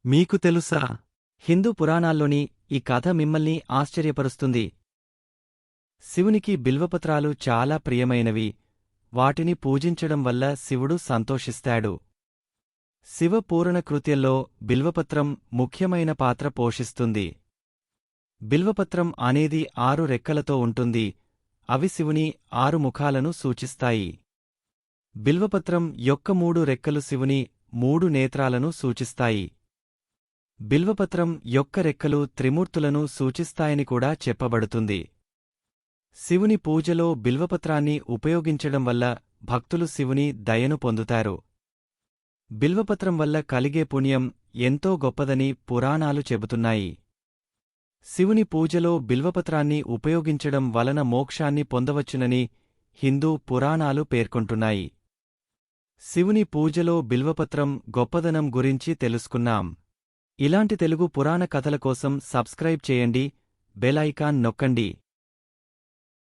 మీకు తెలుసా? హిందూ పురాణాల్లోని ఈ కథ మిమ్మల్ని ఆశ్చర్యపరుస్తుంది. శివునికి బిల్వపత్రాలు చాలా ప్రియమైనవి. వాటిని పూజించడం వల్ల శివుడు సంతోషిస్తాడు. శివ పూరణ కృత్యంలో బిల్వపత్రం ముఖ్యమైన పాత్ర పోషిస్తుంది. బిల్వపత్రం అనేది 6 రెక్కలతో ఉంటుంది. అవి శివుని 6 ముఖాలను సూచిస్తాయి. బిల్వపత్రం యొక్క 3 రెక్కలు శివుని 3 నేత్రాలను సూచిస్తాయి. బిల్వపత్రం యొక్క రెక్కలు త్రిమూర్తులను సూచిస్తాయని కూడా చెప్పబడుతుంది. శివుని పూజలో బిల్వపత్రాన్ని ఉపయోగించడం వల్ల భక్తులు శివుని దయను పొందుతారు. బిల్వపత్రం వల్ల కలిగే పుణ్యం ఎంతో గొప్పదని పురాణాలు చెబుతున్నాయి. శివుని పూజలో బిల్వపత్రాన్ని ఉపయోగించడం వలన మోక్షాన్ని పొందవచ్చునని హిందూ పురాణాలు పేర్కొంటున్నాయి. శివుని పూజలో బిల్వపత్రం గొప్పదనం గురించి తెలుసుకున్నాం. ఇలాంటి తెలుగు పురాణ కథల కోసం సబ్స్క్రైబ్ చేయండి, బెల్ ఐకాన్ నొక్కండి.